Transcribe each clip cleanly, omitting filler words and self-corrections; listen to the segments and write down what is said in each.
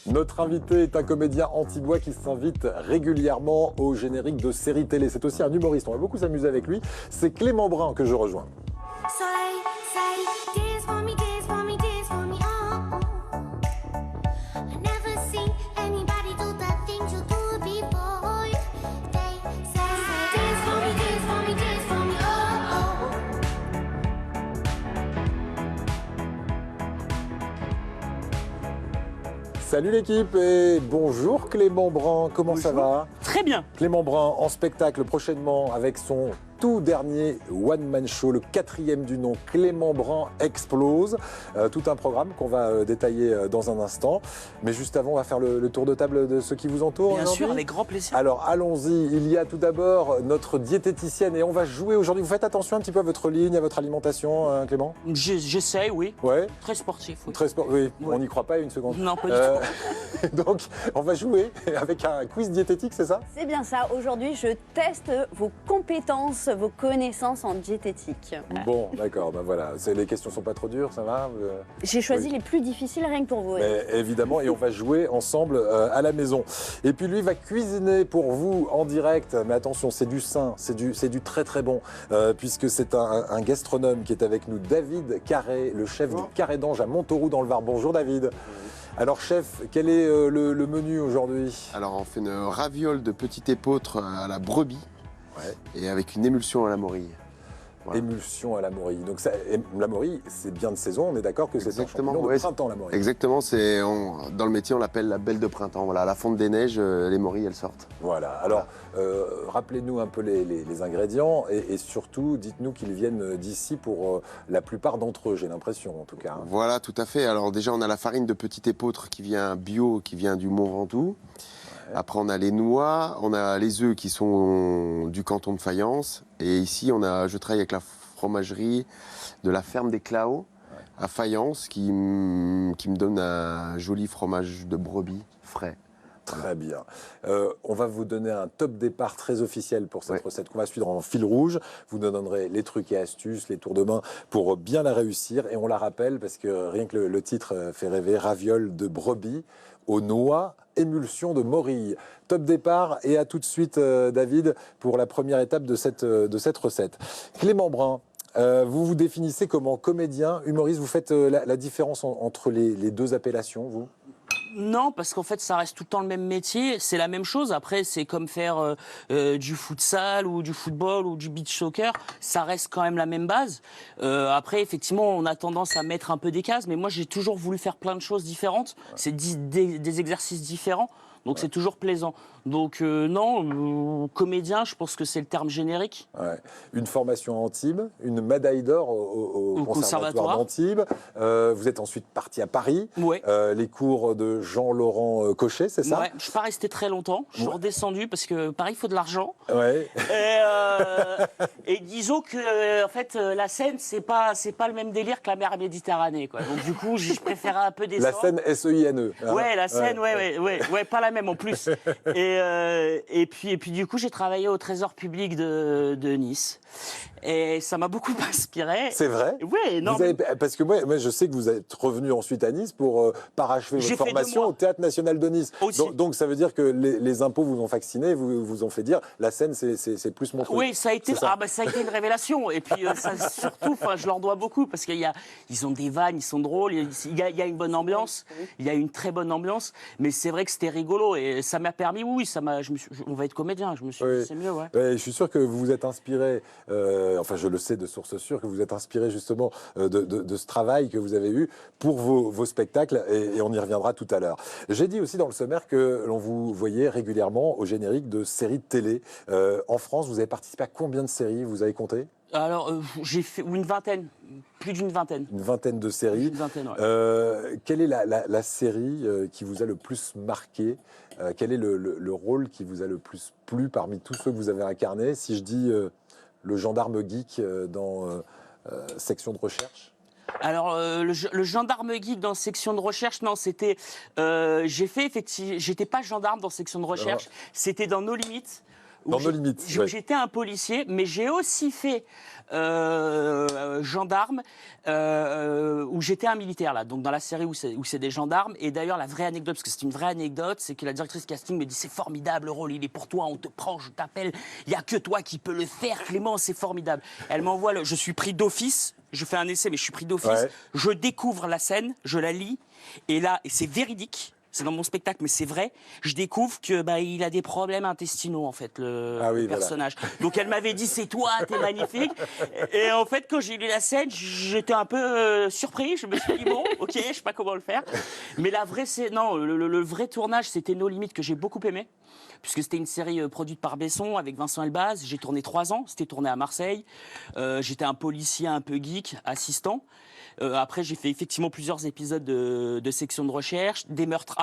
Notre invité est un comédien antibois qui s'invite régulièrement au générique de séries télé. C'est aussi un humoriste, on va beaucoup s'amuser avec lui. C'est Clément Brun que je rejoins. Salut l'équipe et bonjour Clément Brun, comment ça va? Très bien. Clément Brun en spectacle prochainement avec son tout dernier one-man show, le 4e du nom, Clément Brun explose. Tout un programme qu'on va détailler dans un instant. Mais juste avant, on va faire le tour de table de ceux qui vous entourent. Bien sûr, avec grand plaisir. Alors allons-y, il y a tout d'abord notre diététicienne et on va jouer aujourd'hui. Vous faites attention un petit peu à votre ligne, à votre alimentation, Clément? J'essaye, oui. Ouais. Très sportif, oui. Oui, Ouais. on n'y croit pas une seconde. Non, pas du tout. Donc, on va jouer avec un quiz diététique, c'est ça? C'est bien ça. Aujourd'hui, je teste vos compétences, vos connaissances en diététique. Bon, d'accord, ben voilà. Les questions sont pas trop dures, ça va? J'ai choisi Oui. les plus difficiles rien que pour vous. Mais évidemment, et on va jouer ensemble à la maison. Et puis lui va cuisiner pour vous en direct. Mais attention, c'est du sain, c'est du très très bon, puisque c'est un gastronome qui est avec nous, David Carré, le chef du Carré d'Ange à Montauroux dans le Var. Bonjour David. Alors chef, quel est le menu aujourd'hui? Alors on fait une raviole de petit épeautre à la brebis Ouais. et avec une émulsion à la morille. Voilà. Émulsion à la morille. Donc la morille, c'est bien de saison, on est d'accord que c'est un Exactement, champignon de ouais. printemps, la morille. Exactement, dans le métier on l'appelle la belle de printemps. Voilà, à la fonte des neiges, les morilles elles sortent. Voilà, alors rappelez-nous un peu les ingrédients et surtout dites-nous qu'ils viennent d'ici pour la plupart d'entre eux, j'ai l'impression en tout cas. Voilà, tout à fait. Alors déjà on a la farine de petit épeautre qui vient bio, qui vient du Mont Ventoux. Après, on a les noix, on a les œufs qui sont du canton de Fayence. Et ici, je travaille avec la fromagerie de la ferme des Claos à Fayence qui me donne un joli fromage de brebis frais. Très bien. On va vous donner un top départ très officiel pour cette Ouais. recette qu'on va suivre en fil rouge. Vous nous donnerez les trucs et astuces, les tours de main pour bien la réussir. Et on la rappelle parce que rien que le titre fait rêver, raviole de brebis aux noix, émulsion de morille. Top départ et à tout de suite David pour la première étape de cette recette. Clément Brun, vous vous définissez comment comédien, humoriste, vous faites la différence entre les deux appellations, vous? Non, parce qu'en fait, ça reste tout le temps le même métier. C'est la même chose. Après, c'est comme faire du futsal ou du football ou du beach soccer. Ça reste quand même la même base. Après, effectivement, on a tendance à mettre un peu des cases. Mais moi, j'ai toujours voulu faire plein de choses différentes. C'est des exercices différents. Donc, c'est toujours plaisant. Donc, non, comédien, je pense que c'est le terme générique. Ouais. Une formation à Antibes, une médaille d'or au conservatoire conservatoire. d'Antibes. Vous êtes ensuite parti à Paris. Ouais. Les cours de Jean-Laurent Cochet, c'est ça? Ouais, je suis pas resté très longtemps. Je suis redescendu parce que Paris, il faut de l'argent. Ouais. Et disons que en fait, la Seine, c'est pas le même délire que la mer Méditerranée, quoi. Donc du coup, je préférais un peu descendre. La scène SEINE. hein. Ouais, la Seine, ouais, pas la même en plus. Et puis du coup, j'ai travaillé au Trésor public de Nice. Et ça m'a beaucoup inspiré. C'est vrai? Ouais, non. Parce que moi, je sais que vous êtes revenu ensuite à Nice pour parachever J'ai votre fait 2 formation mois. au Théâtre National de Nice. Aussi. Donc ça veut dire que les impôts vous ont vacciné, vous ont fait dire la scène, c'est plus mon truc. Oui, ça a été, C'est ça. ça a été une révélation. Et puis ça, surtout, je leur dois beaucoup parce ils ont des vannes, ils sont drôles, il y a une bonne ambiance, il y a une très bonne ambiance. Mais c'est vrai que c'était rigolo et ça m'a permis, on va être comédien. Je me suis Oui. dit, c'est mieux, ouais. Ouais, je suis sûr que vous vous êtes inspiré, enfin je le sais de source sûre, que vous êtes inspiré justement de ce travail que vous avez eu pour vos spectacles et on y reviendra tout à l'heure. J'ai dit aussi dans le sommaire que l'on vous voyait régulièrement au générique de séries de télé. En France, vous avez participé à combien de séries, vous avez compté? Alors, j'ai fait une vingtaine, plus d'une vingtaine. Une vingtaine de séries. Une vingtaine, ouais. Quelle est la série qui vous a le plus marqué? Quel est le rôle qui vous a le plus plu parmi tous ceux que vous avez incarnés? Si je dis le gendarme geek dans section de recherche. Alors, le gendarme geek dans section de recherche, non, c'était... j'étais pas gendarme dans section de recherche, c'était dans Nos Limites, Dans nos limites. Où j'étais un policier, mais j'ai aussi fait gendarme, où j'étais un militaire, là. Donc dans la série où c'est des gendarmes. Et d'ailleurs, la vraie anecdote, parce que c'est une vraie anecdote, c'est que la directrice casting me dit, c'est formidable, le rôle, il est pour toi, on te prend, je t'appelle, il n'y a que toi qui peux le faire, Clément, c'est formidable. Elle m'envoie, je suis pris d'office, je fais un essai, mais je suis pris d'office, je découvre la scène, je la lis, et là, et c'est véridique. C'est dans mon spectacle, mais c'est vrai. Je découvre que il a des problèmes intestinaux, en fait, le personnage. Voilà. Donc elle m'avait dit, c'est toi, t'es magnifique. Et en fait, quand j'ai lu la scène, j'étais un peu surpris. Je me suis dit, bon, ok, je sais pas comment le faire. Mais la vraie, le vrai tournage, c'était No Limites, que j'ai beaucoup aimé. Puisque c'était une série produite par Besson avec Vincent Elbaz. J'ai tourné 3 ans. C'était tourné à Marseille. J'étais un policier un peu geek, assistant. Après, j'ai fait effectivement plusieurs épisodes de section de recherche, des meurtres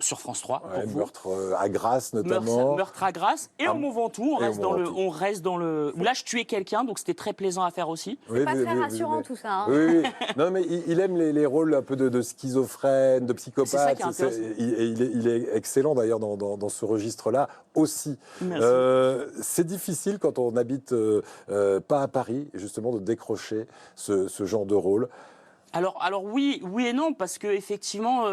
sur France 3. Ouais, meurtre à Grasse notamment. Meurtre à Grasse et au Mont Ventoux. On reste dans le. Là, je tuais quelqu'un, donc c'était très plaisant à faire aussi. C'est pas très rassurant tout ça. Hein. Oui. Non, mais il aime les rôles un peu de schizophrène, de psychopathe. C'est ça qui est intéressant. Il est excellent d'ailleurs dans ce registre-là aussi. C'est difficile quand on n'habite pas à Paris, justement, de décrocher ce genre de rôle. Alors oui et non, parce que effectivement,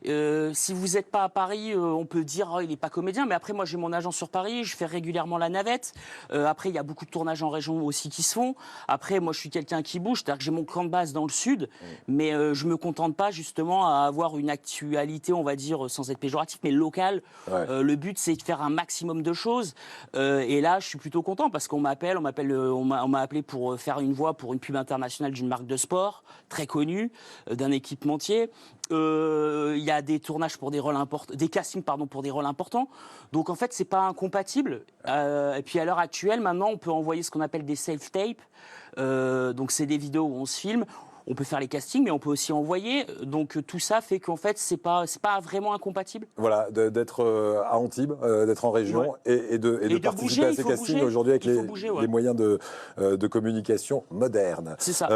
si vous n'êtes pas à Paris, on peut dire il n'est pas comédien. Mais après, moi, j'ai mon agent sur Paris, je fais régulièrement la navette. Après, il y a beaucoup de tournages en région aussi qui se font. Après, moi, je suis quelqu'un qui bouge, c'est-à-dire que j'ai mon camp de base dans le sud, mais je me contente pas justement à avoir une actualité, on va dire, sans être péjoratif, mais locale. Le but, c'est de faire un maximum de choses. Et là, je suis plutôt content parce qu'on m'a appelé pour faire une voix pour une pub internationale d'une marque de sport très connu, d'un équipementier. Il y a des tournages pour des rôles importants, des castings pour des rôles importants. Donc en fait, c'est pas incompatible. Et puis à l'heure actuelle, maintenant, on peut envoyer ce qu'on appelle des self-tapes. Donc c'est des vidéos où on se filme. On peut faire les castings, mais on peut aussi envoyer. Donc tout ça fait qu'en fait, c'est pas vraiment incompatible. Voilà, d'être à Antibes, d'être en région et de participer bouger, à ces castings aujourd'hui avec les moyens de communication modernes. C'est ça.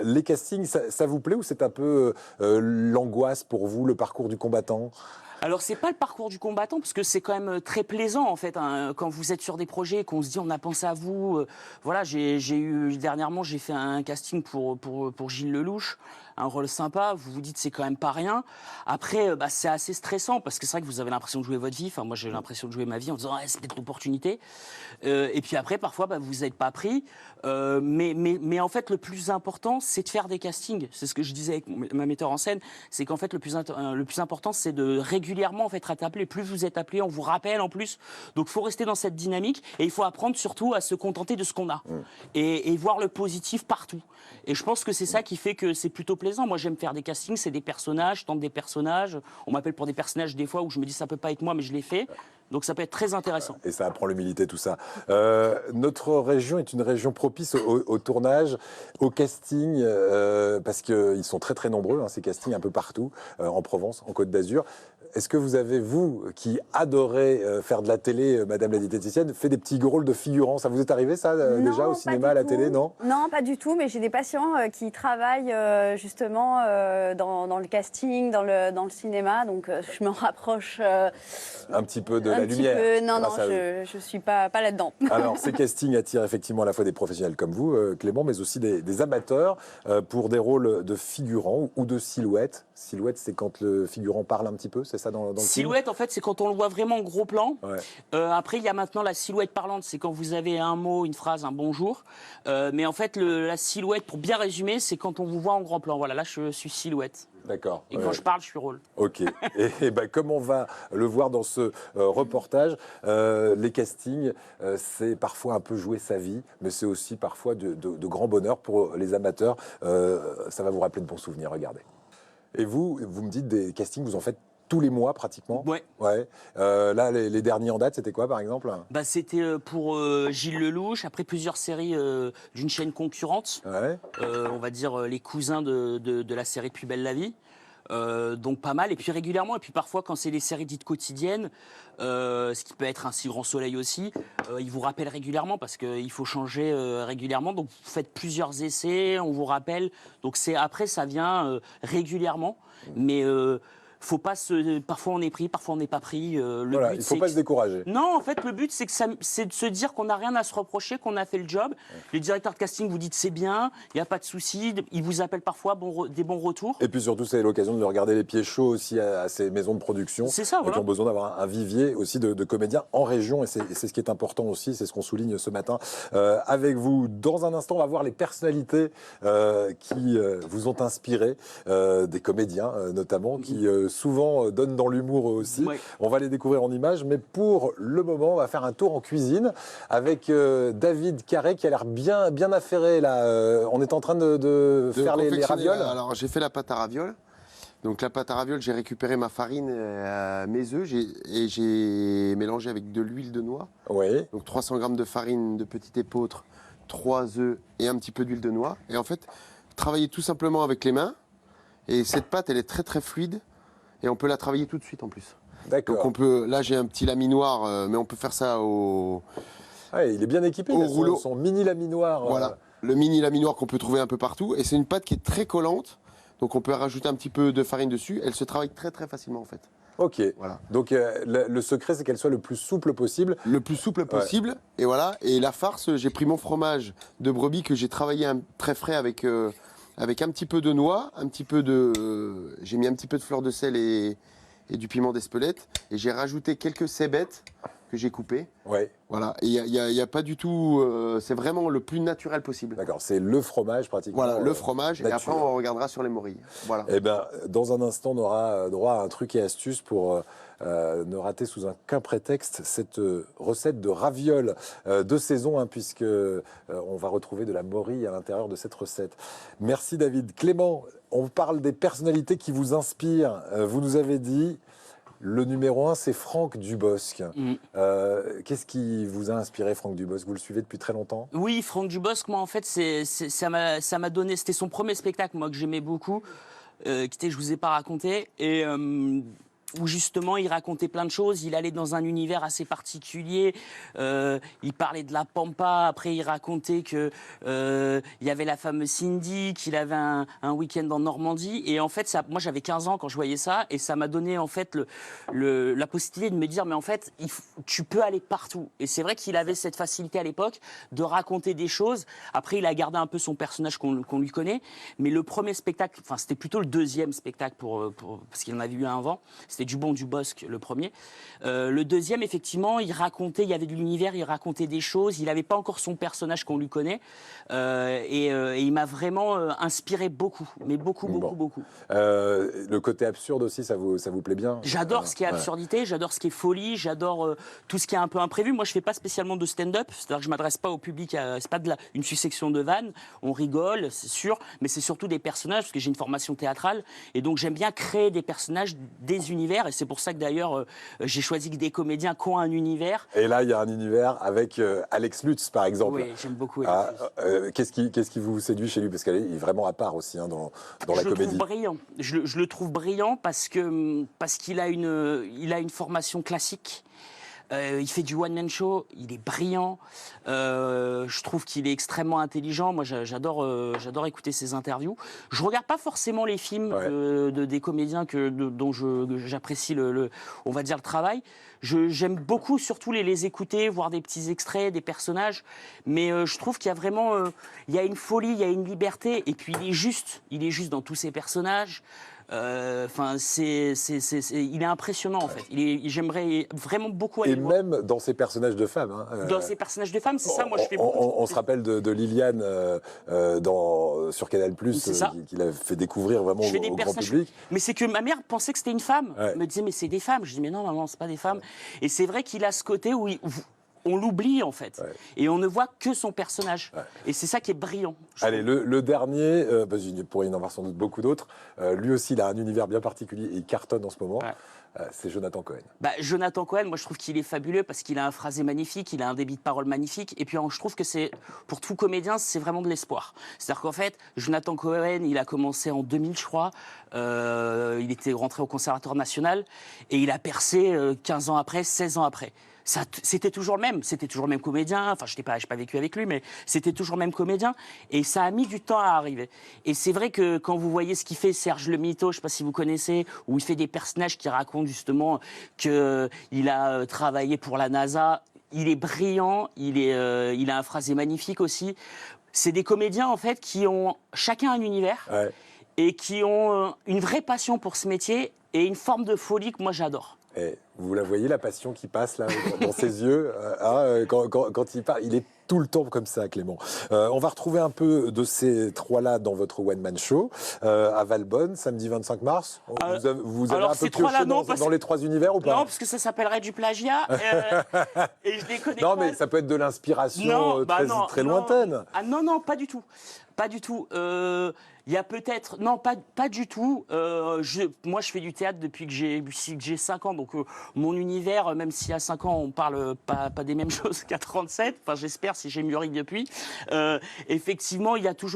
Les castings, ça vous plaît ou c'est un peu l'angoisse pour vous, le parcours du combattant ? Alors, c'est pas le parcours du combattant, parce que c'est quand même très plaisant, en fait, hein, quand vous êtes sur des projets, qu'on se dit, on a pensé à vous. Voilà, dernièrement, j'ai fait un casting pour Gilles Lelouch, un rôle sympa, vous vous dites, c'est quand même pas rien. Après, c'est assez stressant, parce que c'est vrai que vous avez l'impression de jouer votre vie. Enfin, moi, j'ai l'impression de jouer ma vie en disant, c'est peut-être l'opportunité. Et puis après, parfois, vous n'êtes pas pris. Mais en fait, le plus important, c'est de faire des castings. C'est ce que je disais avec ma metteur en scène, c'est qu'en fait, le plus important, c'est de régulièrement en fait, être appelé. Plus vous êtes appelé, on vous rappelle en plus. Donc, il faut rester dans cette dynamique et il faut apprendre surtout à se contenter de ce qu'on a et voir le positif partout. Et je pense que c'est ça qui fait que c'est plutôt plaisant. Moi, j'aime faire des castings, c'est des personnages, je tente des personnages. On m'appelle pour des personnages des fois où je me dis ça peut pas être moi, mais je l'ai fait. Donc ça peut être très intéressant. Et ça apprend l'humilité, tout ça. Notre région est une région propice au tournage, au casting, parce qu'ils sont très très nombreux, ces castings un peu partout, en Provence, en Côte d'Azur. Est-ce que vous avez, vous, qui adorez faire de la télé, Madame la diététicienne, fait des petits rôles de figurants? Ça vous est arrivé, ça, déjà, au cinéma, à la télé, non? Non, pas du tout, mais j'ai des patients qui travaillent justement dans le casting, dans le cinéma, donc je m'en rapproche un petit peu de la lumière. Non, je ne suis pas là-dedans. Alors, ces castings attirent effectivement à la fois des professionnels comme vous, Clément, mais aussi des amateurs pour des rôles de figurants ou de silhouettes. Silhouette, c'est quand le figurant parle un petit peu, c'est ça dans le silhouette, film? En fait, c'est quand on le voit vraiment en gros plan. Après, il y a maintenant la silhouette parlante, c'est quand vous avez un mot, une phrase, un bonjour. Mais en fait, la silhouette, pour bien résumer, c'est quand on vous voit en grand plan. Voilà, là, je suis silhouette. D'accord. Et quand je parle, je suis rôle. Ok. Et comme on va le voir dans ce reportage, les castings, c'est parfois un peu jouer sa vie, mais c'est aussi parfois de grand bonheur pour les amateurs. Ça va vous rappeler de bons souvenirs, regardez. Et vous me dites des castings, vous en faites tous les mois pratiquement? Ouais. Là, les derniers en date, c'était quoi par exemple? C'était pour Gilles Lelouch, après plusieurs séries d'une chaîne concurrente. On va dire les cousins de la série Plus belle la vie. Donc pas mal, et puis régulièrement, et puis parfois quand c'est des séries dites quotidiennes, ce qui peut être un si grand soleil aussi, ils vous rappellent régulièrement parce qu'il faut changer régulièrement, donc vous faites plusieurs essais, on vous rappelle, donc après ça vient régulièrement, mais Parfois on est pris, parfois on n'est pas pris. Voilà, il ne faut pas se décourager. Non, en fait, le but, c'est de se dire qu'on n'a rien à se reprocher, qu'on a fait le job. Les directeurs de casting vous disent c'est bien, il n'y a pas de souci. Ils vous appellent parfois des bons retours. Et puis surtout, c'est l'occasion de regarder les pieds chauds aussi à ces maisons de production. C'est ça, voilà. Qui ont besoin d'avoir un vivier aussi de comédiens en région. Et c'est ce qui est important aussi, c'est ce qu'on souligne ce matin avec vous. Dans un instant, on va voir les personnalités qui vous ont inspiré, des comédiens notamment, qui souvent donnent dans l'humour aussi. Ouais. On va les découvrir en images, mais pour le moment, on va faire un tour en cuisine avec David Carré qui a l'air bien affairé là. On est en train de faire les confectionner, ravioles. Alors j'ai fait la pâte à ravioles. Donc la pâte à ravioles, j'ai récupéré ma farine, mes œufs et j'ai mélangé avec de l'huile de noix. Oui. Donc 300 grammes de farine de petit épeautre, 3 œufs et un petit peu d'huile de noix. Et en fait, travailler tout simplement avec les mains. Et cette pâte, elle est très très fluide et on peut la travailler tout de suite en plus. D'accord. Donc on peut, là j'ai un petit laminoir, mais on peut faire ça au Il est bien équipé, au il a rouleau. son mini laminoir. Voilà, le mini laminoir qu'on peut trouver un peu partout. Et c'est une pâte qui est très collante. Donc on peut rajouter un petit peu de farine dessus. Elle se travaille très très facilement en fait. Ok. Voilà. Donc le secret, c'est qu'elle soit le plus souple possible. Le plus souple possible. Et voilà. Et la farce, j'ai pris mon fromage de brebis que j'ai travaillé très frais avec un petit peu de noix, j'ai mis un petit peu de fleur de sel et du piment d'Espelette. Et j'ai rajouté quelques cébettes que j'ai coupées. Ouais. Voilà. Et il y a pas du tout. C'est vraiment le plus naturel possible. D'accord, c'est le fromage pratiquement. Voilà, le fromage. Et nature. après, on regardera sur les morilles. Voilà. Eh ben, dans un instant, on aura droit à un truc et astuce pour ne rater sous aucun prétexte cette recette de ravioles de saison, hein, puisque on va retrouver de la morille à l'intérieur de cette recette. Merci David. Clément, on parle des personnalités qui vous inspirent. Vous nous avez dit... Le numéro 1, c'est Franck Dubosc. Qu'est-ce qui vous a inspiré, Franck Dubosc? Vous le suivez depuis très longtemps? Oui, Franck Dubosc, moi en fait, ça m'a donné, c'était son premier spectacle, moi que j'aimais beaucoup, qui était, je vous ai pas raconté, et où justement il racontait plein de choses, il allait dans un univers assez particulier, il parlait de la pampa, après il racontait que il y avait la fameuse Cindy, qu'il avait un week-end en Normandie, et en fait moi j'avais 15 ans quand je voyais ça, et ça m'a donné en fait la possibilité de me dire mais en fait tu peux aller partout, et c'est vrai qu'il avait cette facilité à l'époque de raconter des choses. Après il a gardé un peu son personnage qu'on lui connaît, mais le premier spectacle, enfin c'était plutôt le deuxième spectacle parce qu'il en avait eu un avant, c'était Dubon Dubosc, le premier. Le deuxième, effectivement, il y avait de l'univers, il racontait des choses, il n'avait pas encore son personnage qu'on lui connaît, et il m'a vraiment inspiré beaucoup, mais beaucoup. Le côté absurde aussi, ça vous plaît bien? J'adore ce qui est absurdité, j'adore ce qui est folie, j'adore tout ce qui est un peu imprévu. Moi, je fais pas spécialement de stand-up, c'est-à-dire que je m'adresse pas au public, c'est pas une succession de vannes, on rigole, c'est sûr, mais c'est surtout des personnages, parce que j'ai une formation théâtrale, et donc j'aime bien créer des personnages, des univers, et c'est pour ça que d'ailleurs j'ai choisi des comédiens qui ont un univers. Et là, il y a un univers avec Alex Lutz, par exemple. Oui, j'aime beaucoup Alex Lutz. Qu'est-ce qui vous séduit chez lui? Parce qu'il est vraiment à part aussi, hein, dans la comédie. Je le trouve brillant. Je le trouve brillant parce qu'il a une formation classique. Il fait du one-man show, il est brillant. Je trouve qu'il est extrêmement intelligent. Moi, j'adore écouter ses interviews. Je regarde pas forcément les films des comédiens dont j'apprécie on va dire le travail. J'aime beaucoup surtout les écouter, voir des petits extraits, des personnages. Mais je trouve qu'il y a vraiment, il y a une folie, il y a une liberté. Et puis il est juste dans tous ses personnages. Enfin, il est impressionnant en fait. J'aimerais vraiment beaucoup aller Et voir. même dans ses personnages de femmes. Hein, dans ses personnages de femmes, c'est ça. Moi, je fais beaucoup. On se rappelle de Liliane sur Canal+, qu'il a fait découvrir vraiment au grand public. Mais c'est que ma mère pensait que c'était une femme. Ouais. Elle me disait mais c'est des femmes. Je dis mais non maman, c'est pas des femmes. Et c'est vrai qu'il a ce côté où on l'oublie en fait, et on ne voit que son personnage, et c'est ça qui est brillant. Allez, le dernier, il pourrait y en avoir sans doute beaucoup d'autres, lui aussi il a un univers bien particulier et il cartonne en ce moment, c'est Jonathan Cohen. Jonathan Cohen, moi je trouve qu'il est fabuleux parce qu'il a un phrasé magnifique, il a un débit de parole magnifique, et puis je trouve que pour tout comédien, c'est vraiment de l'espoir. C'est-à-dire qu'en fait, Jonathan Cohen, il a commencé en 2000 je crois, Il était rentré au Conservatoire national et il a percé 15 ans après, 16 ans après. C'était toujours le même comédien. Enfin, je n'ai pas vécu avec lui, mais c'était toujours le même comédien. Et ça a mis du temps à arriver. Et c'est vrai que quand vous voyez ce qu'il fait, Serge Le Mito, je ne sais pas si vous connaissez, où il fait des personnages qui racontent justement qu'il a travaillé pour la NASA. Il est brillant, il a un phrasé magnifique aussi. C'est des comédiens, en fait, qui ont chacun un univers et qui ont une vraie passion pour ce métier et une forme de folie que moi, j'adore. Et vous la voyez, la passion qui passe là dans ses yeux quand il parle. Il est tout le temps comme ça, Clément. On va retrouver un peu de ces trois-là dans votre one-man show à Valbonne, samedi 25 mars. Vous avez un peu pioché dans les trois univers ou pas? Non, parce que ça s'appellerait du plagiat et je les connais non, pas. mais ça peut être de l'inspiration très lointaine. Ah non, pas du tout. Pas du tout. Il y a peut-être... Non, pas du tout. Moi, je fais du théâtre depuis que j'ai 5 ans. Donc, mon univers, même si à 5 ans, on parle pas des mêmes choses qu'à 37, enfin, j'espère si j'ai mûri depuis, effectivement,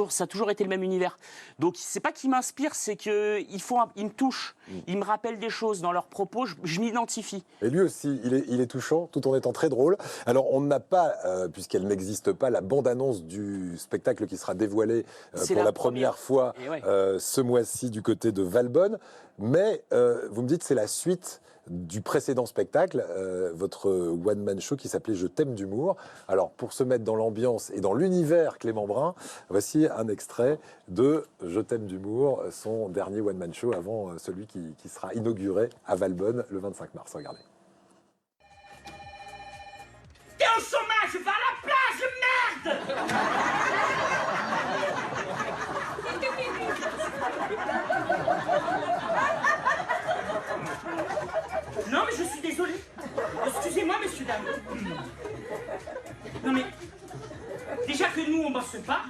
ça a toujours été le même univers. Donc, c'est pas qu'il m'inspire, c'est qu'il me touche. Il me rappelle des choses dans leurs propos, je m'identifie. Et lui aussi, il est touchant, tout en étant très drôle. Alors, on n'a pas, puisqu'elle n'existe pas, la bande-annonce du spectacle qui sera dévoilé pour la première fois ce mois-ci du côté de Valbonne. Mais vous me dites c'est la suite du précédent spectacle, votre one-man show qui s'appelait Je t'aime d'humour. Alors, pour se mettre dans l'ambiance et dans l'univers Clément Brun, voici un extrait de Je t'aime d'humour, son dernier one-man show avant celui qui sera inauguré à Valbonne le 25 mars. Regardez. T'es au chômage, va à la plage, merde! Non, mais je suis désolé. Excusez-moi, messieurs, dames. Non, mais déjà que nous, on bosse pas, c'est pas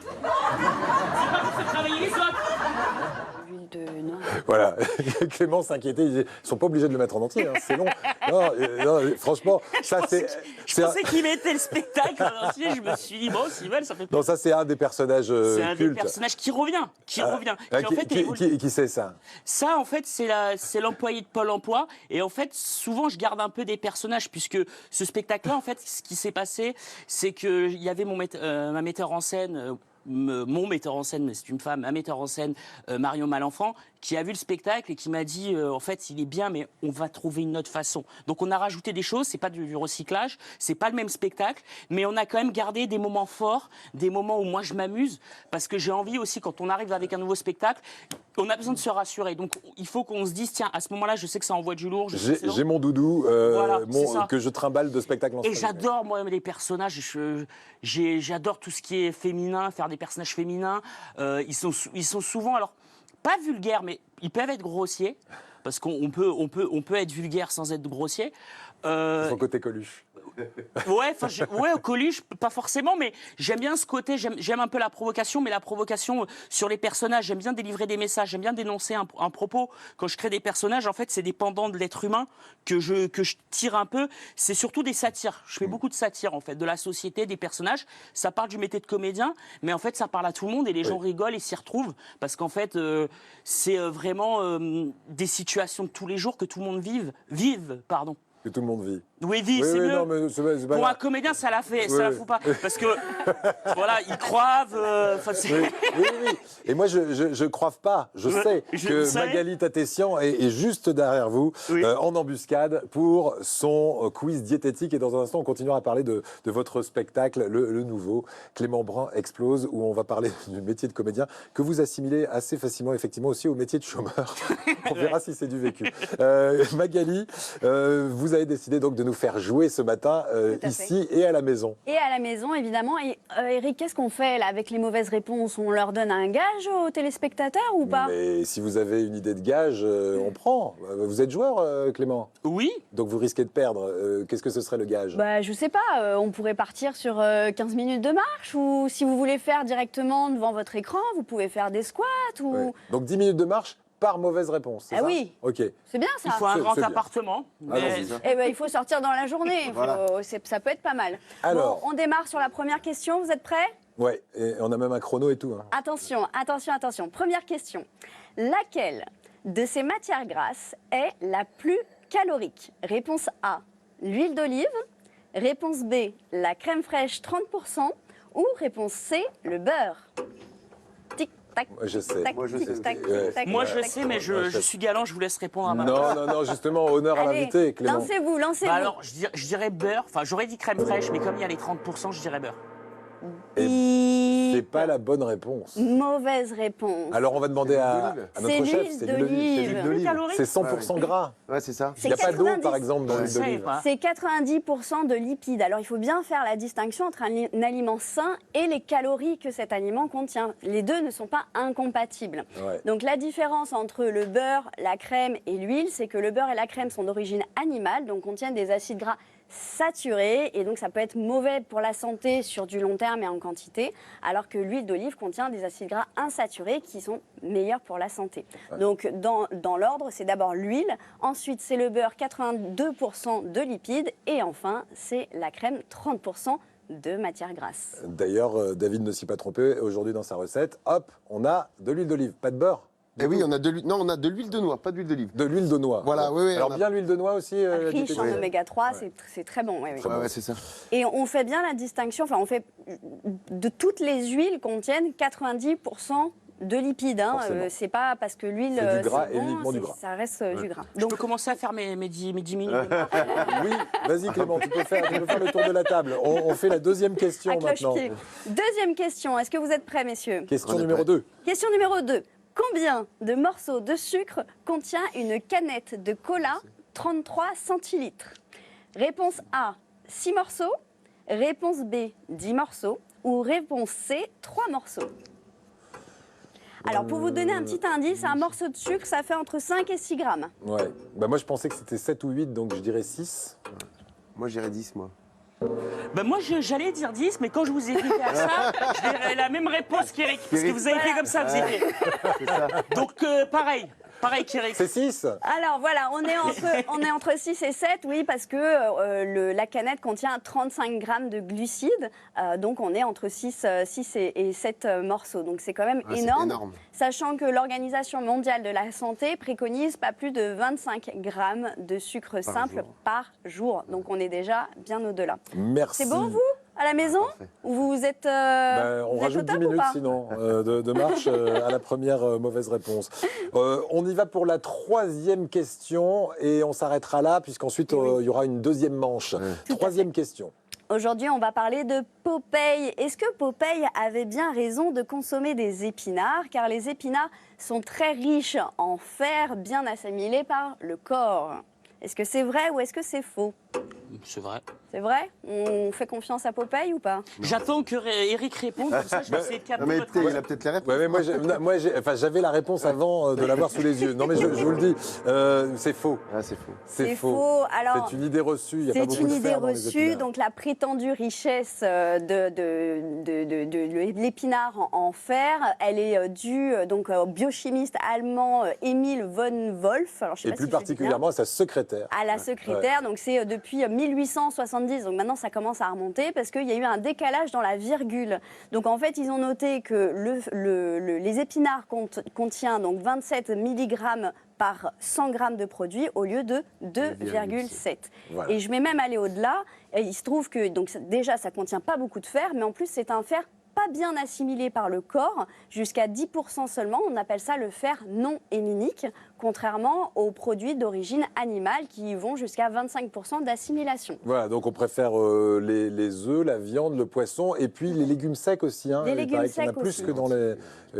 pour faire travailler les autres. Voilà, Clément s'inquiétait, il disait, ils sont pas obligés de le mettre en entier, hein, c'est long. Non, franchement, ça c'est... Je pensais qu'il mettait le spectacle en entier, je me suis dit, bon, s'ils veulent, ça fait plaisir. Non, ça c'est un des personnages cultes. C'est un des personnages qui revient. Qui c'est ça? Ça, en fait, c'est l'employé de Pôle emploi. Et en fait, souvent, je garde un peu des personnages, puisque ce spectacle-là, en fait, ce qui s'est passé, c'est qu'il y avait ma metteur en scène... mon metteur en scène, mais c'est une femme, ma metteur en scène, Marion Malenfant, qui a vu le spectacle et qui m'a dit en fait il est bien mais on va trouver une autre façon. Donc on a rajouté des choses, c'est pas du recyclage, c'est pas le même spectacle, mais on a quand même gardé des moments forts, des moments où moi je m'amuse, parce que j'ai envie aussi quand on arrive avec un nouveau spectacle, on a besoin de se rassurer. Donc il faut qu'on se dise tiens à ce moment-là je sais que ça envoie du lourd. J'ai mon doudou voilà, que je trimballe de spectacle en spectacle. Et spectacle. j'adore moi les personnages, j'adore tout ce qui est féminin, faire des personnages féminins. Ils sont souvent alors pas vulgaires, mais ils peuvent être grossiers, parce qu'on peut être vulgaire sans être grossier. Son côté Coluche. Ouais, Coluche, pas forcément, mais j'aime bien ce côté, j'aime un peu la provocation, mais la provocation sur les personnages, j'aime bien délivrer des messages, j'aime bien dénoncer un propos. Quand je crée des personnages, en fait, c'est des pendants de l'être humain que je tire un peu. C'est surtout des satires. Je fais beaucoup de satires, en fait, de la société, des personnages. Ça parle du métier de comédien, mais en fait, ça parle à tout le monde et les gens rigolent et s'y retrouvent. Parce qu'en fait, c'est vraiment des situations de tous les jours que tout le monde vive. Que tout le monde vit. Oui, c'est mieux. Non, mais c'est pas pour grave. un comédien, ça la fout pas. Parce que, voilà, ils croivent. Oui. Et moi, je croive pas. Je sais que Magali Tatessian est juste derrière vous, en embuscade, pour son quiz diététique. Et dans un instant, on continuera à parler de votre spectacle, le nouveau, Clément Brun Explose, où on va parler du métier de comédien, que vous assimilez assez facilement, effectivement, aussi au métier de chômeur. On verra si c'est du vécu. Magali, vous avez décidé donc de nous faire jouer ce matin ici et à la maison. Et à la maison, évidemment. Et Eric, qu'est-ce qu'on fait là avec les mauvaises réponses? On leur donne un gage aux téléspectateurs ou pas? Mais si vous avez une idée de gage, on prend. Vous êtes joueur, Clément? Oui. Donc vous risquez de perdre. Qu'est-ce que ce serait le gage? Je sais pas. On pourrait partir sur 15 minutes de marche, ou si vous voulez faire directement devant votre écran, vous pouvez faire des squats. Ouais. Donc 10 minutes de marche par mauvaise réponse. Ah oui. Ok. C'est bien ça. Il faut un grand bien. appartement. Il faut sortir dans la journée. Ça peut être pas mal. Alors, on démarre sur la première question. Vous êtes prêts? Ouais, et on a même un chrono et tout. Hein. Attention. Première question. Laquelle de ces matières grasses est la plus calorique? Réponse A, l'huile d'olive. Réponse B, la crème fraîche 30%. Ou réponse C, le beurre? Tic, tac, Moi, je sais. tac, Moi, je tic, sais. tac, Ouais. tic, tac, Moi, tic, je tac. sais, mais je suis galant, je vous laisse répondre à ma place. Non, justement, honneur à Allez, l'invité, Clément. lancez-vous, lancez-vous. Bah alors, je dirais beurre. Enfin, j'aurais dit crème fraîche, mais comme il y a les 30%, je dirais beurre. C'est pas la bonne réponse. Mauvaise réponse. Alors, on va demander à d'olive. notre C'est chef, l'huile c'est d'olive. l'huile Plus d'olive. calorique. C'est 100% gras. Ouais, c'est ça. Il n'y a pas d'eau, 90. par exemple, dans Je l'huile sais d'olive. pas. C'est 90% de lipides. Alors, il faut bien faire la distinction entre un aliment sain et les calories que cet aliment contient. Les deux ne sont pas incompatibles. Ouais. Donc, la différence entre le beurre, la crème et l'huile, c'est que le beurre et la crème sont d'origine animale, donc contiennent des acides gras saturés, et donc ça peut être mauvais pour la santé sur du long terme et en quantité, alors que l'huile d'olive contient des acides gras insaturés qui sont meilleurs pour la santé. Donc dans l'ordre, c'est d'abord l'huile, ensuite c'est le beurre, 82% de lipides, et enfin c'est la crème, 30% de matière grasse. D'ailleurs, David ne s'y pas trompé. Aujourd'hui, dans sa recette, hop, on a de l'huile d'olive, pas de beurre. Et oui, on a de l'huile de noix, pas d'huile d'olive. De l'huile de noix. Voilà, oui, oui, Alors, on a- bien l'huile de noix aussi la Riche en diététique. oméga 3, c'est très bon. Oui, oui. Ouais, c'est ça. Et on fait bien la distinction, enfin on fait de toutes les huiles contiennent 90% de lipides. Hein. Forcément. C'est pas parce que l'huile C'est du gras c'est et bon, uniquement du gras. ça reste du gras. Je peux commencer à faire mes 10 minutes. Oui, vas-y Clément, tu peux faire le tour de la table. On fait la deuxième question À maintenant. cloche-pied. Deuxième question, est-ce que vous êtes prêts, messieurs? Question On est numéro prêt. 2. Question numéro 2. Combien de morceaux de sucre contient une canette de cola 33 centilitres? Réponse A, 6 morceaux. Réponse B, 10 morceaux. Ou réponse C, 3 morceaux. Alors, pour vous donner un petit indice, un morceau de sucre, ça fait entre 5 et 6 grammes. Ouais. Bah, moi, je pensais que c'était 7 ou 8, donc je dirais 6. Moi, j'irais 10, moi. Ben moi, j'allais dire 10, mais quand je vous ai fait faire ça, je dirais la même réponse qu'Eric. Parce que vous avez fait comme ça, vous avez fait. C'est ça. Donc, pareil qu'Eric. C'est 6. Alors voilà, on est entre 6 et 7, oui, parce que la canette contient 35 grammes de glucides, donc on est entre 6 et 7 morceaux, donc c'est quand même Ouais, c'est énorme, énorme. sachant que l'Organisation mondiale de la santé préconise pas plus de 25 grammes de sucre simple jour. par jour, donc on est déjà bien au-delà. Merci. C'est bon vous à la maison? Parfait. Ou vous êtes Ben, on vous êtes au rajoute 10 top ou minutes pas? sinon de marche à la première mauvaise réponse. On y va pour la troisième question et on s'arrêtera là puisqu'ensuite il y aura une deuxième manche. Troisième question. Aujourd'hui, on va parler de Popeye. Est-ce que Popeye avait bien raison de consommer des épinards? Car les épinards sont très riches en fer, bien assimilés par le corps. Est-ce que c'est vrai ou est-ce que c'est faux? C'est vrai. C'est vrai? On fait confiance à Popeye ou pas? J'attends que Eric réponde, comme ça je vais essayer de Non, capter mais votre peut-être, il avis. a peut-être les réponses. Ouais, mais j'avais la réponse avant de l'avoir sous les yeux. Non mais je vous le dis, c'est faux. Ah, c'est faux. C'est faux. Alors, C'est une idée reçue. Il y a pas c'est beaucoup une de idée fer dans les reçue, épinards. donc la prétendue richesse de l'épinard en fer, elle est due donc au biochimiste allemand Emil von Wolf. Alors, je sais Et pas plus si je dis bien. particulièrement à sa secrétaire. À la secrétaire, donc c'est depuis 1870, donc maintenant ça commence à remonter parce qu'il y a eu un décalage dans la virgule. Donc en fait, ils ont noté que les épinards contiennent donc 27 mg par 100 g de produit au lieu de 2,7. Voilà. Et je vais même aller au-delà. Et il se trouve que donc, déjà, ça ne contient pas beaucoup de fer, mais en plus, c'est un fer pas bien assimilé par le corps, jusqu'à 10% seulement. On appelle ça le fer non héminique, contrairement aux produits d'origine animale qui vont jusqu'à 25% d'assimilation. Voilà, donc on préfère les œufs, la viande, le poisson et puis les légumes secs aussi. Hein. Les Il légumes paraît qu'il y en a secs plus aussi.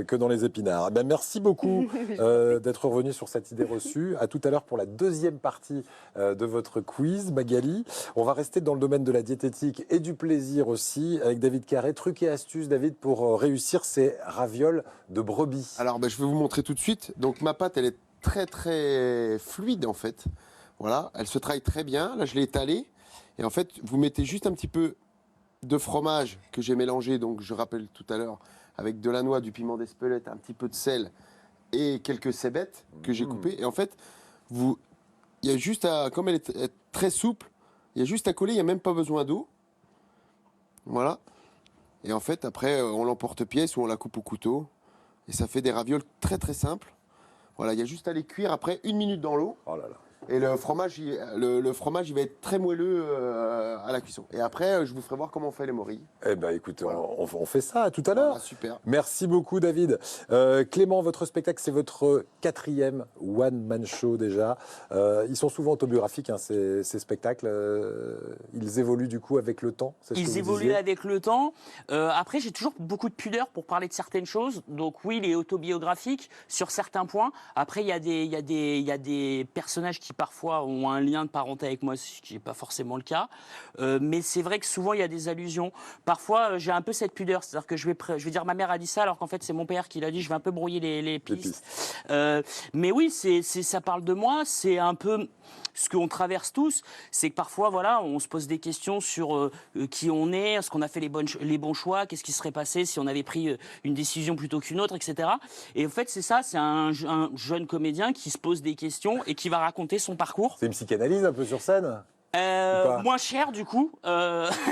que dans les épinards. Ben, merci beaucoup d'être revenu sur cette idée reçue. À tout à l'heure pour la deuxième partie de votre quiz, Magali. On va rester dans le domaine de la diététique et du plaisir aussi avec David Carré. Trucs et astuces, David, pour réussir ces ravioles de brebis. Alors, je vais vous montrer tout de suite. Donc, ma pâte, elle est très, très fluide, en fait. Voilà, elle se travaille très bien. Là, je l'ai étalée. Et en fait, vous mettez juste un petit peu de fromage que j'ai mélangé, donc je rappelle tout à l'heure, avec de la noix, du piment d'Espelette, un petit peu de sel et quelques cébettes que j'ai coupées. Et en fait, il y a juste à, comme elle est très souple, il y a juste à coller, il n'y a même pas besoin d'eau. Voilà. Et en fait, après, on l'emporte-pièce ou on la coupe au couteau. Et ça fait des ravioles très très simples. Voilà, il y a juste à les cuire après 1 minute dans l'eau. Oh là là. Et le fromage, le fromage, il va être très moelleux à la cuisson. Et après, je vous ferai voir comment on fait les morilles. Eh ben écoutez, Voilà. on fait ça tout à l'heure. Voilà, super. Merci beaucoup David. Clément, votre spectacle, c'est votre 4e one-man show déjà. Ils sont souvent autobiographiques, hein, ces spectacles. Ils évoluent du coup avec le temps, c'est ce que Ils vous évoluent disiez. avec le temps. Après, j'ai toujours beaucoup de pudeur pour parler de certaines choses. Donc oui, il est autobiographique sur certains points. Après, il y a des personnages qui parfois ont un lien de parenté avec moi, ce qui n'est pas forcément le cas. Mais c'est vrai que souvent, il y a des allusions. Parfois, j'ai un peu cette pudeur. C'est-à-dire que je vais dire ma mère a dit ça, alors qu'en fait, c'est mon père qui l'a dit. Je vais un peu brouiller les pistes. Mais oui, ça parle de moi. C'est un peu ce qu'on traverse tous. C'est que parfois, voilà, on se pose des questions sur qui on est, est-ce qu'on a fait les bons choix, qu'est-ce qui serait passé si on avait pris une décision plutôt qu'une autre, etc. Et en fait, c'est ça, c'est un jeune comédien qui se pose des questions et qui va raconter son parcours. C'est une psychanalyse un peu sur scène. pas Moins cher du coup,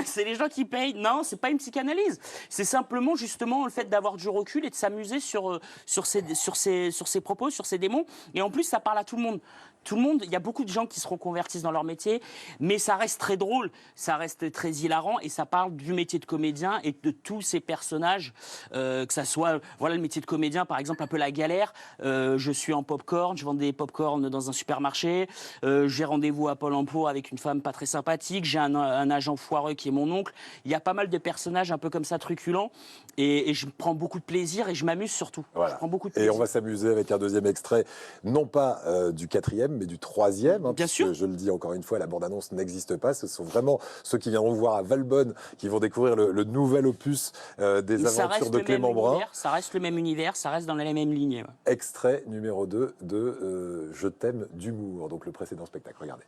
c'est les gens qui payent. Non, c'est pas une psychanalyse. C'est simplement justement le fait d'avoir du recul et de s'amuser sur ses propos, sur ses démons. Et en plus, ça parle à tout le monde. Tout le monde, il y a beaucoup de gens qui se reconvertissent dans leur métier, mais ça reste très drôle, ça reste très hilarant et ça parle du métier de comédien et de tous ces personnages, que ça soit, voilà, le métier de comédien, par exemple, un peu la galère. Je suis en popcorn, je vends des popcorn dans un supermarché, j'ai rendez-vous à Pôle emploi avec une femme pas très sympathique, j'ai un agent foireux qui est mon oncle. Il y a pas mal de personnages un peu comme ça truculents et je prends beaucoup de plaisir et je m'amuse surtout. Voilà. Je prends beaucoup de Et plaisir. on va s'amuser avec un deuxième extrait, non pas du 4e, mais du 3e. Bien puisque, sûr. je le dis encore une fois, la bande-annonce n'existe pas. Ce sont vraiment ceux qui viendront voir à Valbonne qui vont découvrir le nouvel opus des Ça aventures reste de le Clément même Brun. univers, ça reste le même univers, ça reste dans la même lignée. Ouais. Extrait numéro 2 de Je t'aime d'humour, donc le précédent spectacle. Regardez.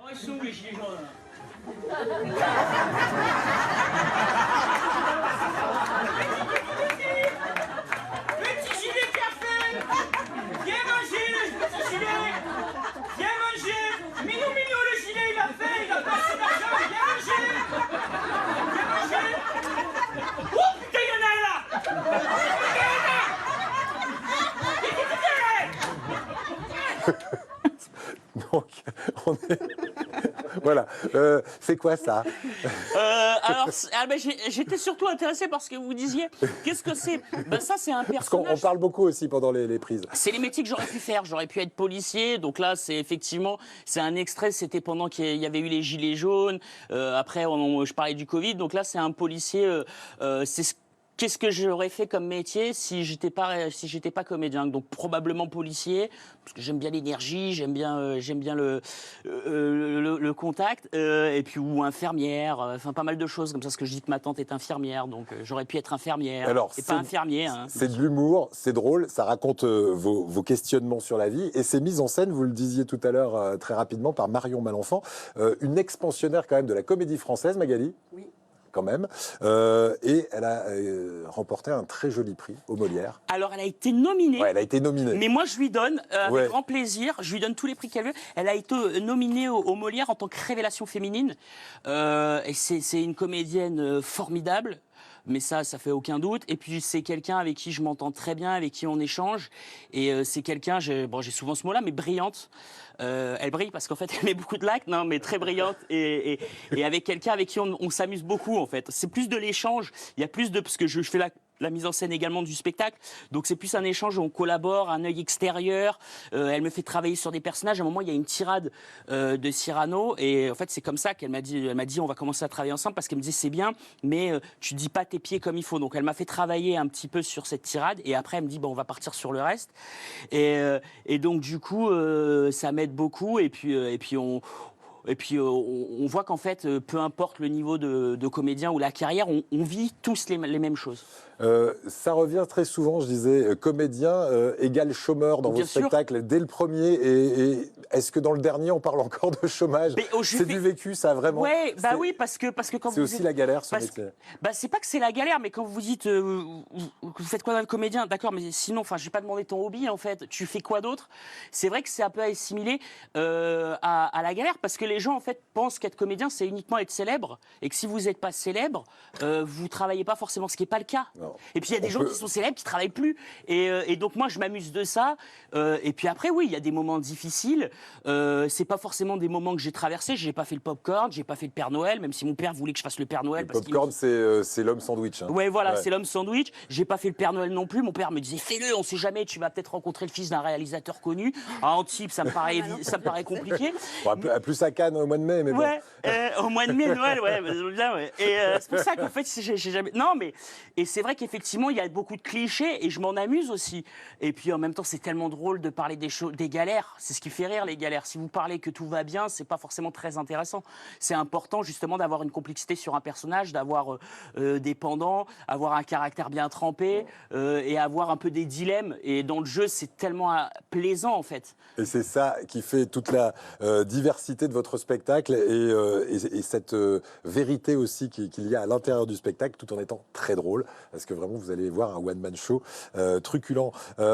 Ils sont où les gilets jaunes là ? Petit gilet café. Viens manger le petit gilet. Viens manger. Minou minou le gilet il a fait, il a pas assez d'argent. Viens manger. Viens manger. Oh putain il y en a là. Donc, on est... voilà. C'est quoi ça? J'étais surtout intéressé par ce que vous disiez. Qu'est-ce que c'est? Ben ça, c'est un Parce qu'on personnage. parle beaucoup aussi pendant les prises. C'est les métiers que j'aurais pu faire. J'aurais pu être policier. Donc là, c'est effectivement, c'est un extrait. C'était pendant qu'il y avait eu les gilets jaunes. Après, je parlais du Covid. Donc là, c'est un policier. Qu'est-ce que j'aurais fait comme métier si j'étais pas comédien? Donc probablement policier, parce que j'aime bien l'énergie, j'aime bien le contact, et puis ou infirmière, enfin pas mal de choses comme ça. Parce que je dis que ma tante est infirmière, donc j'aurais pu être infirmière. Alors, et pas infirmier. Hein. C'est de l'humour, c'est drôle, ça raconte vos questionnements sur la vie et c'est mis en scène, vous le disiez tout à l'heure très rapidement, par Marion Malenfant, une ex-pensionnaire quand même de la Comédie Française, Magali. Oui. Quand même. Et elle a remporté un très joli prix au Molière. Alors elle a été nominée. Ouais, elle a été nominée. Mais moi, je lui donne, avec Ouais. grand plaisir, je lui donne tous les prix qu'elle veut. Elle a été nominée au Molière en tant que révélation féminine. Et c'est une comédienne formidable. Mais ça fait aucun doute. Et puis, c'est quelqu'un avec qui je m'entends très bien, avec qui on échange. Et c'est quelqu'un, j'ai souvent ce mot-là, mais brillante. Elle brille parce qu'en fait, elle met beaucoup de likes, non, mais très brillante. Et avec quelqu'un avec qui on s'amuse beaucoup, en fait. C'est plus de l'échange. Il y a plus de... Parce que je fais la mise en scène également du spectacle. Donc c'est plus un échange où on collabore, un œil extérieur. Elle me fait travailler sur des personnages. À un moment, il y a une tirade de Cyrano. Et en fait, c'est comme ça qu'elle m'a dit, on va commencer à travailler ensemble parce qu'elle me disait, c'est bien, mais tu dis pas tes pieds comme il faut. Donc elle m'a fait travailler un petit peu sur cette tirade. Et après, elle me dit, bon, on va partir sur le reste. Et donc, du coup, ça m'aide beaucoup. Et puis on voit qu'en fait, peu importe le niveau de comédien ou la carrière, on vit tous les mêmes choses. Ça revient très souvent, je disais, comédien égale chômeur dans vos Bien sûr. spectacles dès le premier. Et est-ce que dans le dernier, on parle encore de chômage? C'est du vécu, ça, vraiment? Ouais, bah oui, parce que quand C'est vous aussi êtes- la galère, ce parce métier. Bah c'est pas que c'est la galère, mais quand vous dites vous faites quoi dans le comédien, d'accord, mais sinon, enfin, j'ai pas demandé ton hobby en fait. Tu fais quoi d'autre? C'est vrai que c'est un peu assimilé à la galère parce que les les gens en fait pensent qu'être comédien c'est uniquement être célèbre et que si vous n'êtes pas célèbre, vous travaillez pas forcément, ce qui n'est pas le cas. Non. Et puis il y a des gens qui sont célèbres qui travaillent plus. Et donc moi je m'amuse de ça. Et puis après oui, il y a des moments difficiles. C'est pas forcément des moments que j'ai traversés. J'ai pas fait le popcorn, j'ai pas fait le Père Noël, même si mon père voulait que je fasse le Père Noël. Le parce qu'il popcorn, c'est l'homme sandwich. Hein. Ouais, voilà, Ouais. c'est l'homme sandwich. J'ai pas fait le Père Noël non plus. Mon père me disait fais-le, on sait jamais, tu vas peut-être rencontrer le fils d'un réalisateur connu. À Antibes, ça me paraît compliqué. Bon, plus à Cannes au mois de mai, mais bon. Ouais, au mois de mai, Noël, ouais, bien, ouais. Et c'est pour ça qu'en fait, j'ai jamais. Non, mais et c'est vrai qu'effectivement, il y a beaucoup de clichés et je m'en amuse aussi. Et puis en même temps, c'est tellement drôle de parler des galères. C'est ce qui fait rire les galères. Si vous parlez que tout va bien, c'est pas forcément très intéressant. C'est important justement d'avoir une complexité sur un personnage, d'avoir des pendants, avoir un caractère bien trempé et avoir un peu des dilemmes. Et dans le jeu, c'est tellement plaisant en fait. Et c'est ça qui fait toute la diversité de votre spectacle et cette vérité aussi qu'il y a à l'intérieur du spectacle, tout en étant très drôle, parce que vraiment vous allez voir un one-man show truculent.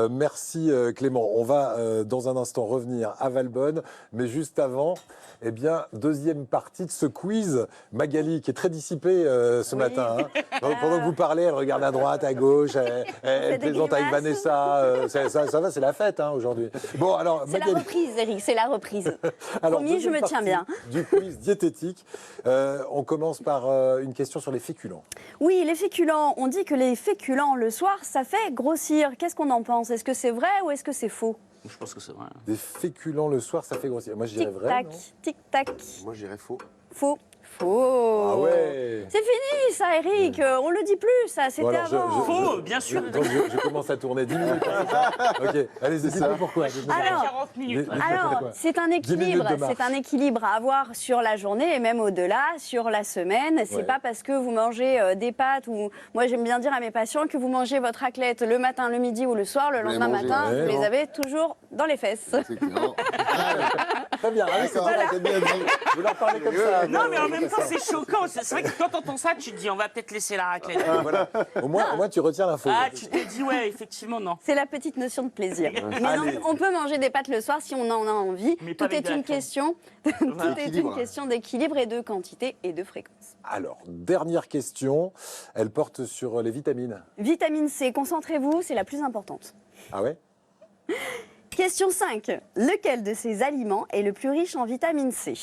Merci Clément. On va dans un instant revenir à Valbonne, mais juste avant, eh bien, deuxième partie de ce quiz. Magali, qui est très dissipée ce matin. Hein. Pendant que vous parlez, elle regarde à droite, à gauche, elle des plaisante avec grimaces. Vanessa. Ça va, c'est la fête hein, aujourd'hui. Bon, alors, C'est la Magali. reprise, Eric, c'est la reprise. Alors, Promis, je deuxième me tiens partie bien. Du quiz diététique. On commence par une question sur les féculents. Oui, les féculents, on dit que les féculents le soir, ça fait grossir. Qu'est-ce qu'on en pense? Est-ce que c'est vrai ou est-ce que c'est faux? Je pense que c'est vrai. Des féculents le soir, ça fait grossir. Moi, je dirais vrai. Tic-tac, Non tic-tac. Moi, j'irais faux. Faux. Faux. Ah ouais. C'est fini ça, Eric. On le dit plus, ça. C'était Bon, alors, avant. Faux, bien sûr. Donc, je commence à tourner 10 minutes. hein, c'est ça Ok, allez-y, dites-moi pourquoi. dites-moi Alors, pourquoi. 40 minutes. Mais- Alors, quoi c'est un 10 minutes équilibre, de marche. c'est un équilibre à avoir sur la journée et même au-delà, sur la semaine. C'est Ouais. pas parce que vous mangez des pâtes ou moi j'aime bien dire à mes patients que vous mangez votre raclette le matin, le midi ou le soir, le Vous les lendemain mangez, matin, ouais, vous non. les avez toujours dans les fesses. C'est clair. Très bien, allez, c'est D'accord. bien, c'est bien dit. Vous leur parlez comme ça. Non, mais en même temps, c'est choquant. C'est vrai que quand t'entends ça, tu te dis, on va peut-être laisser la raclette. Voilà. Au moins, tu retiens l'info. Ah, tu te dis, ouais, effectivement, non. C'est la petite notion de plaisir. Mais non, Allez. on peut manger des pâtes le soir si on en a envie. Mais pas Tout avec est de la une crème. question, tout est une Équilibre. question d'équilibre et de quantité et de fréquence. Alors, dernière question. Elle porte sur les vitamines. Vitamine C, concentrez-vous, c'est la plus importante. Ah ouais Question 5. Lequel de ces aliments est le plus riche en vitamine C?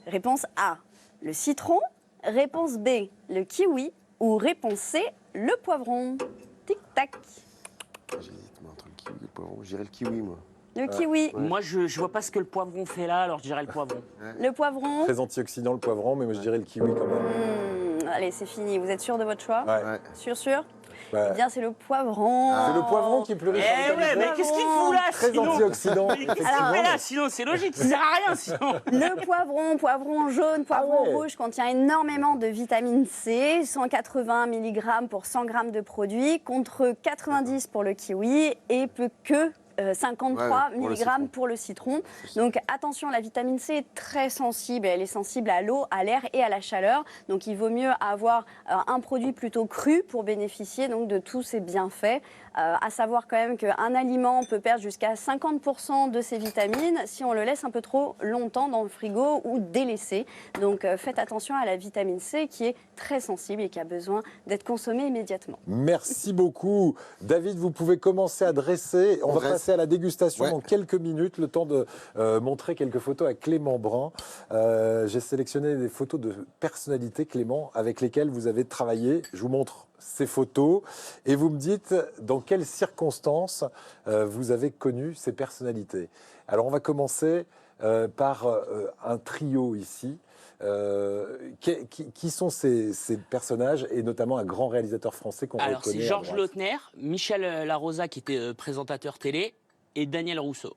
Réponse A, le citron. Réponse B, le kiwi. Ou réponse C, le poivron. Tic-tac. J'hésite moi, entre le kiwi et le poivron. J'irais le kiwi, moi. Le kiwi, Moi, je vois pas ce que le poivron fait là, alors je dirais le poivron. le poivron. Très antioxydant le poivron, mais moi je dirais le kiwi quand même. Allez, c'est fini. Vous êtes sûr de votre choix? Ouais. Ouais. Sûr? Bah, Eh bien, c'est le poivron. c'est le poivron qui est plus riche en Eh vitamine ouais, C. mais qu'est-ce qu'il fout là, Très sinon antioxydant. Mais qu'est-ce qu'il effectivement. fait là, sinon c'est logique, ça sert à rien, sinon. Le poivron jaune, poivron ouais. rouge contient énormément de vitamine C, 180 mg pour 100 g de produit, contre 90 pour le kiwi et peu que 53 Ouais, pour le citron. mg pour le citron. Donc attention, la vitamine C est très sensible. Elle est sensible à l'eau, à l'air et à la chaleur. Donc il vaut mieux avoir un produit plutôt cru pour bénéficier donc, de tous ces bienfaits. À savoir quand même qu'un aliment peut perdre jusqu'à 50% de ses vitamines si on le laisse un peu trop longtemps dans le frigo ou délaissé. Donc faites attention à la vitamine C qui est très sensible et qui a besoin d'être consommée immédiatement. Merci beaucoup. David, vous pouvez commencer à dresser. On va dresse. passer à la dégustation Ouais. dans quelques minutes, le temps de montrer quelques photos à Clément Brun. J'ai sélectionné des photos de personnalités, Clément, avec lesquelles vous avez travaillé. Je vous montre ces photos et vous me dites dans quelles circonstances vous avez connu ces personnalités. Alors on va commencer par un trio ici. Qui sont ces personnages et notamment un grand réalisateur français qu'on reconnaît Alors, c'est à Georges droite. Lautner, Michel Larosa, qui était présentateur télé, et Daniel Rousseau.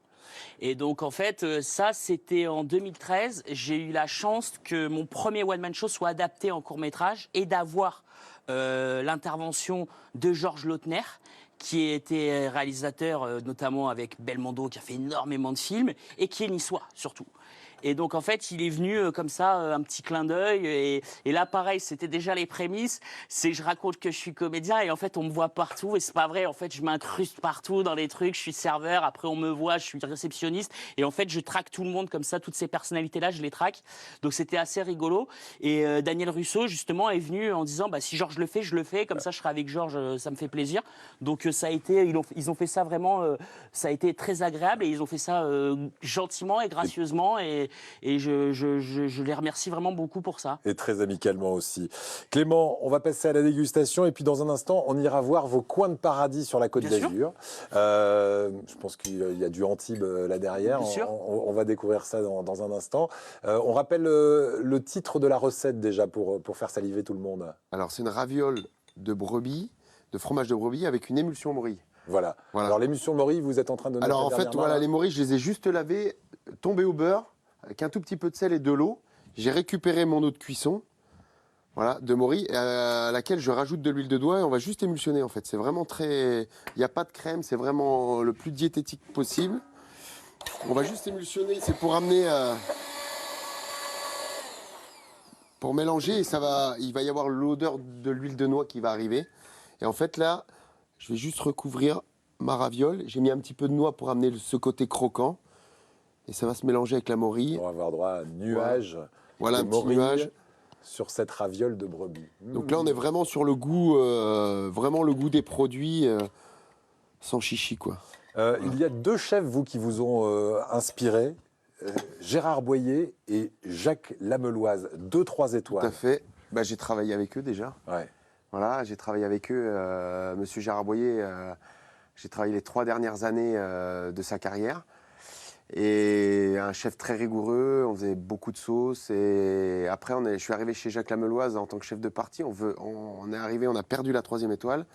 Et donc, en fait, ça, c'était en 2013. J'ai eu la chance que mon premier one-man show soit adapté en court-métrage et d'avoir l'intervention de Georges Lautner, qui était réalisateur notamment avec Belmondo, qui a fait énormément de films, et qui est niçois, surtout. Et donc, en fait, il est venu comme ça, un petit clin d'œil. Et là, pareil, c'était déjà les prémices. C'est que je raconte que je suis comédien et en fait, on me voit partout. Et c'est pas vrai. En fait, je m'incruste partout dans les trucs. Je suis serveur. Après, on me voit. Je suis réceptionniste. Et en fait, je traque tout le monde comme ça. Toutes ces personnalités-là, je les traque. Donc, c'était assez rigolo. Et Daniel Russo, justement, est venu en disant si Georges le fait, je le fais. Comme ça, je serai avec Georges. Ça me fait plaisir. Donc, ça a été. Ils ont fait ça vraiment. Ça a été très agréable et ils ont fait ça gentiment et gracieusement. Et je les remercie vraiment beaucoup pour ça. Et très amicalement aussi. Clément, on va passer à la dégustation et puis dans un instant, on ira voir vos coins de paradis sur la Côte Bien sûr. d'Azur. Je pense qu'il y a du Antibes là derrière. Bien sûr. On va découvrir ça dans un instant. On rappelle le titre de la recette déjà pour faire saliver tout le monde. Alors, c'est une raviole de brebis, de fromage de brebis avec une émulsion morille. Voilà. Voilà. Alors l'émulsion Maury, vous êtes en train de mettre Alors, en la fait, dernière voilà, main, les morilles, je les ai juste lavés, tombés au beurre, avec un tout petit peu de sel et de l'eau. J'ai récupéré mon eau de cuisson, voilà, de morille, à laquelle je rajoute de l'huile de doigt et on va juste émulsionner, en fait. C'est vraiment très... Il n'y a pas de crème, c'est vraiment le plus diététique possible. On va juste émulsionner, c'est pour amener... pour mélanger, et il va y avoir l'odeur de l'huile de noix qui va arriver. Et en fait, là, je vais juste recouvrir ma raviole. J'ai mis un petit peu de noix pour amener ce côté croquant. Et ça va se mélanger avec la morille. on va avoir droit à un nuage Voilà, de un petit morille nuage. sur cette raviole de brebis. Donc là, on est vraiment sur le goût, vraiment le goût des produits sans chichi, quoi. Il y a deux chefs, vous, qui vous ont inspiré. Gérard Boyer et Jacques Lameloise, 2-3 Tout étoiles. à fait. Bah, j'ai travaillé avec eux déjà. Ouais. Voilà, j'ai travaillé avec eux. Monsieur Gérard Boyer, j'ai travaillé les 3 dernières années de sa carrière. Et un chef très rigoureux, on faisait beaucoup de sauces. Et après, je suis arrivé chez Jacques Lameloise en tant que chef de partie. On est arrivé, on a perdu la 3e étoile.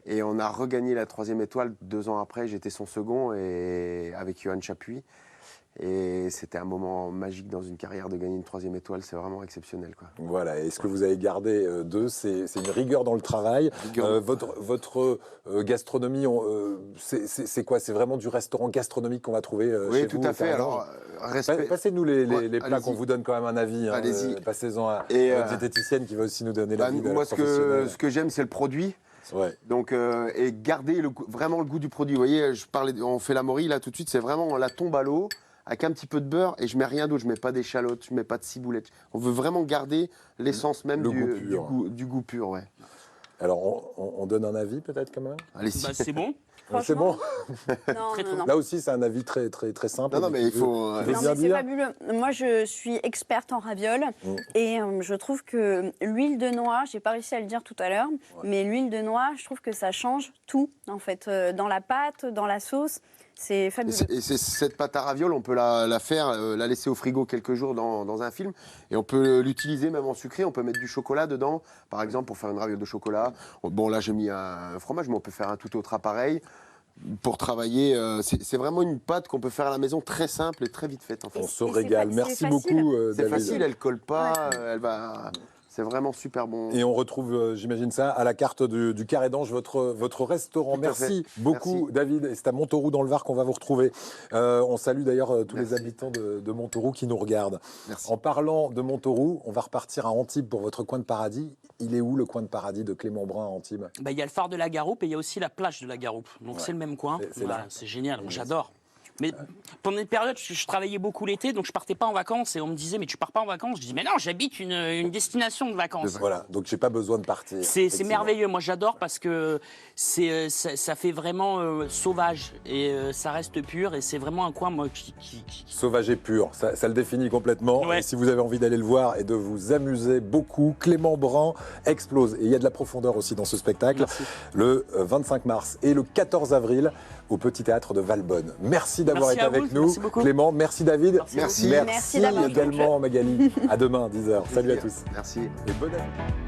Et on a regagné la 3e étoile 2 ans après. J'étais son second et avec Johan Chapuis. Et c'était un moment magique dans une carrière de gagner une 3e étoile. C'est vraiment exceptionnel, quoi. Voilà, et ce que vous avez gardé d'eux, c'est une rigueur dans le travail. Rigueur. Votre gastronomie, c'est quoi? C'est vraiment du restaurant gastronomique qu'on va trouver Oui, chez tout vous à au fait. Carange. Alors, respect. Passez-nous les Ouais, plats allez-y. qu'on vous donne quand même un avis. Hein. Allez-y. Passez-en à Et, notre diététicienne qui va aussi nous donner Bah, l'avis de moi, la ce professionnelle. que j'aime, c'est le produit. Ouais. Donc, et garder vraiment le goût du produit. Vous voyez, on fait la morille là tout de suite, c'est vraiment la tombe à l'eau avec un petit peu de beurre et je mets rien d'autre. Je mets pas d'échalotes, je mets pas de ciboulette. On veut vraiment garder l'essence même Le goût pur. du goût pur, ouais. Alors, on donne un avis peut-être quand même. Allez-y. Bah, c'est bon. C'est bon. Non, Très, non, très non. Là aussi, c'est un avis très, très, très simple. Non, non, mais il faut. Tu veux Non, bien mais c'est dire fabuleux. Moi, je suis experte en ravioles et je trouve que l'huile de noix, j'ai pas réussi à le dire tout à l'heure, mais l'huile de noix, je trouve que ça change tout, en fait, dans la pâte, dans la sauce. C'est fabuleux. Et cette pâte à ravioles, on peut la faire, la laisser au frigo quelques jours dans un film. Et on peut l'utiliser même en sucré. On peut mettre du chocolat dedans, par exemple, pour faire une raviole de chocolat. Bon, là, j'ai mis un fromage, mais on peut faire un tout autre appareil pour travailler. C'est vraiment une pâte qu'on peut faire à la maison, très simple et très vite faite, en fait. On Et se c'est régale. c'est Merci facile. beaucoup, C'est David. facile, elle colle pas, elle va. C'est vraiment super bon. Et on retrouve, j'imagine ça, à la carte du Carré d'Ange, votre restaurant. Tout à Merci fait. beaucoup, Merci. David. Et c'est à Montauroux, dans le Var, qu'on va vous retrouver. On salue d'ailleurs tous les habitants de Montauroux qui nous regardent. Merci. En parlant de Montauroux, on va repartir à Antibes pour votre coin de paradis. Il est où le coin de paradis de Clément Brun à Antibes? Bah, il y a le phare de la Garoupe et il y a aussi la plage de la Garoupe. Donc c'est le même coin. C'est Voilà, là. c'est génial, moi, j'adore. Mais pendant une période, je travaillais beaucoup l'été, donc je partais pas en vacances. Et on me disait, mais tu pars pas en vacances? Je dis, mais non, j'habite une destination de vacances. Voilà, donc j'ai pas besoin de partir. C'est effectivement. merveilleux, moi j'adore parce que ça fait vraiment sauvage et ça reste pur et c'est vraiment un coin moi qui... Sauvage et pur, ça le définit complètement. Ouais. Et si vous avez envie d'aller le voir et de vous amuser beaucoup, Clément Brun explose. Et il y a de la profondeur aussi dans ce spectacle. Merci. Le 25 mars et le 14 avril au Petit Théâtre de Valbonne. Merci d'avoir Merci été à avec vous, nous. merci beaucoup. Clément, merci David. Merci Merci. Merci d'avoir joué. également Magali. À demain, 10h. Salut à tous. Merci. Et bonne année.